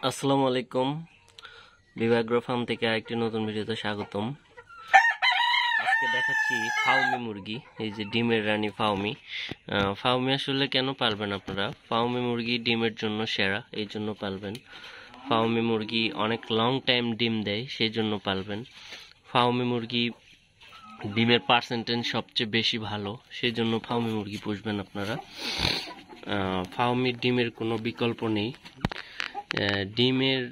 আসসালামু আলাইকুম। বিভাগ্র ফার্ম থেকে আরেকটি নতুন ভিডিওতে স্বাগতম। আজকে দেখাচ্ছি ফাউমি মুরগি। এই যে ডিমের রানী ফাউমি। ফাউমি আসলে কেন পালবেন আপনারা? ফাউমি মুরগি ডিমের জন্য সেরা, এই জন্য পালবেন। ফাউমি মুরগি অনেক লং টাইম ডিম দেয়, সেই জন্য পালবেন। ফাউমি মুরগি ডিমের পার্সেন্টেজ সবচেয়ে বেশি ভালো, সেই জন্য ফাউমি মুরগি পুষবেন আপনারা। ফাউমির ডিমের কোনো বিকল্প নেই। ডিমের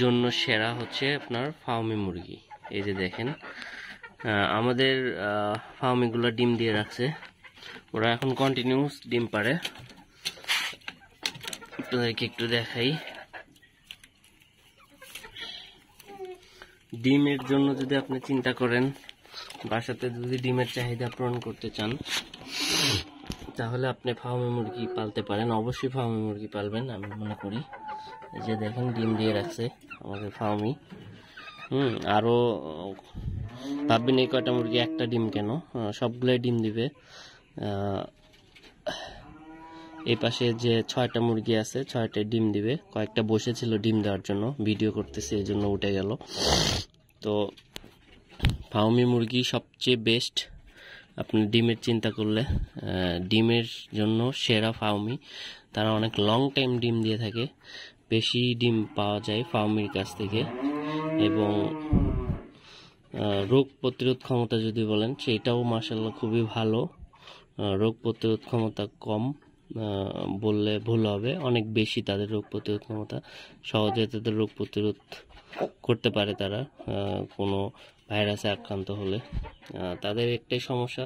জন্য সেরা হচ্ছে আপনার ফাউমি মুরগি। এই যে দেখেন, আমাদের ফাউমিগুলো ডিম দিয়ে রাখছে, ওরা এখন কন্টিনিউস ডিম পারে। আপনাদেরকে একটু দেখাই। ডিমের জন্য যদি আপনি চিন্তা করেন, বাসাতে যদি ডিমের চাহিদা পূরণ করতে চান, তাহলে আপনি ফাউমি মুরগি পালতে পারেন। অবশ্যই ফাউমি মুরগি পালবেন আমি মনে করি। এই যে দেখেন, ডিম দিয়ে রাখছে আমাদের ফাউমি। আরো ভাববেন এই কয়টা মুরগি একটা ডিম কেন, সবগুলাই ডিম দিবে। এই পাশে যে 6টা মুরগি আছে, 6টায় ডিম দিবে। কয়েকটা বসেছিল ডিম দেওয়ার জন্য, ভিডিও করতেছে এই জন্য উঠে গেল। তো ফাউমি মুরগি সবচেয়ে বেস্ট আপনি ডিমের চিন্তা করলে। ডিমের জন্য সেরা ফাউমি। তারা অনেক লং টাইম ডিম দিয়ে থাকে, বেশি ডিম পাওয়া যায় ফাউমির কাছ থেকে। এবং রোগ প্রতিরোধ ক্ষমতা যদি বলেন, সেটাও মাশাআল্লাহ খুবই ভালো। রোগ প্রতিরোধ ক্ষমতা কম বললে ভুল হবে, অনেক বেশি তাদের রোগ প্রতিরোধ ক্ষমতা। সহজে তাদের রোগ প্রতিরোধ করতে পারে তারা কোনো ভাইরাসে আক্রান্ত হলে। তাদের একটাই সমস্যা,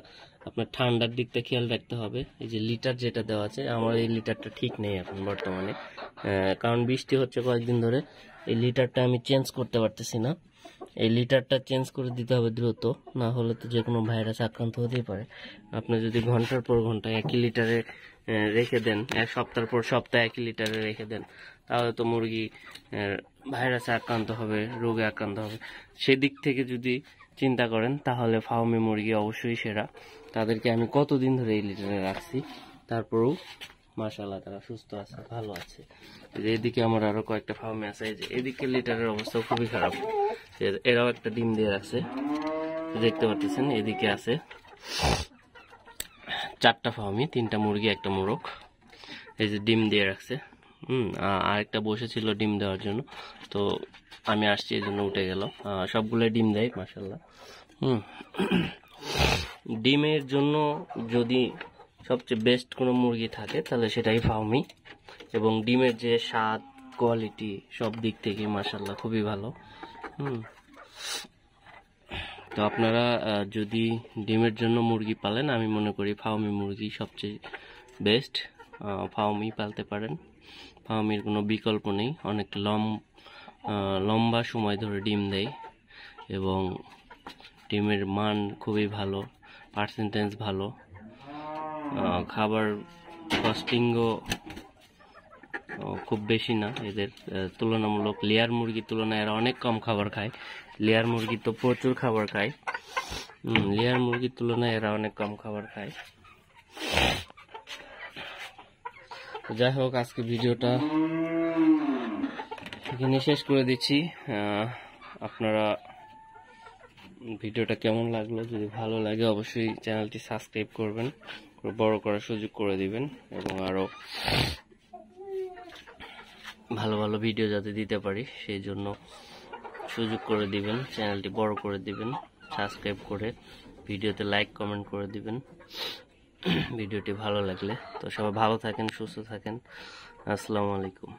আপনার ঠান্ডার দিকটা খেয়াল রাখতে হবে। এই যে লিটার যেটা দেওয়া আছে, আমার এই লিটারটা ঠিক নেই এখন বর্তমানে, কারণ বৃষ্টি হচ্ছে কয়েকদিন ধরে। এই লিটারটা আমি চেঞ্জ করতে পারতেছি না। এই লিটারটা চেঞ্জ করে দিতে হবে দ্রুত, না হলে তো যে কোনো ভাইরাস আক্রান্ত হতেই পারে। আপনি যদি ঘন্টার পর ঘন্টা একই লিটারে রেখে দেন, এক সপ্তাহ পর সপ্তাহ একই লিটারে রেখে দেন, তাহলে তো মুরগি ভাইরাসে আক্রান্ত হবে, রোগে আক্রান্ত হবে। সেদিক থেকে যদি চিন্তা করেন, তাহলে ফাউমি মুরগি অবশ্যই সেরা। তাদেরকে আমি কতদিন ধরে এই লিটারে রাখছি, তারপরেও মাশাআল্লাহ তারা সুস্থ আছে, ভালো আছে। এদিকে আমার আরো কয়েকটা ফার্মে আছে। এই যে এদিকে লিটারের অবস্থা খুবই খারাপ। এরাও একটা ডিম দিয়ে রাখছে, দেখতে পাচ্ছেন। এদিকে আছে 4টা ফার্মি, 3টা মুরগি, একটা মোরগ। এই যে ডিম দিয়ে রাখছে। আরেকটা বসেছিল ডিম দেওয়ার জন্য, তো আমি আসছি এই জন্য উঠে গেল। সবগুলো ডিম দেয় মাশাআল্লাহ। ডিমের জন্য যদি সবচেয়ে বেস্ট কোনো মুরগি থাকে, তাহলে সেটাই ফাউমি। এবং ডিমের যে স্বাদ, কোয়ালিটি, সব দিক থেকে মাশাআল্লাহ খুবই ভালো। তো আপনারা যদি ডিমের জন্য মুরগি পালেন, আমি মনে করি ফাউমি মুরগি সবচেয়ে বেস্ট। ফাউমি পালতে পারেন, ফাউমির কোনো বিকল্প নেই। অনেক লম্বা সময় ধরে ডিম দেয় এবং ডিমের মান খুবই ভালো, পার্সেন্টেজ ভালো। খাবার কস্টিংও খুব বেশি না এদের তুলনামূলক। লেয়ার মুরগির তুলনায় এরা অনেক কম খাবার খায়। লেয়ার মুরগি তো প্রচুর খাবার খায়। লেয়ার মুরগির তুলনায় এরা অনেক কম খাবার খায়। যাই হোক, আজকে ভিডিওটা এখানে শেষ করে দিচ্ছি। আপনারা ভিডিওটা কেমন লাগলো? যদি ভালো লাগে অবশ্যই চ্যানেলটি সাবস্ক্রাইব করবেন, বড় করার সুযোগ করে দিবেন, এবং আরো ভালো ভালো ভিডিও যাতে দিতে পারি সেই জন্য সুযোগ করে দিবেন। চ্যানেলটি বড় করে দিবেন, সাবস্ক্রাইব করে ভিডিওতে লাইক কমেন্ট করে দিবেন ভিডিওটি ভালো লাগলে। তো সবাই ভালো থাকেন, সুস্থ থাকেন। আসসালামু আলাইকুম।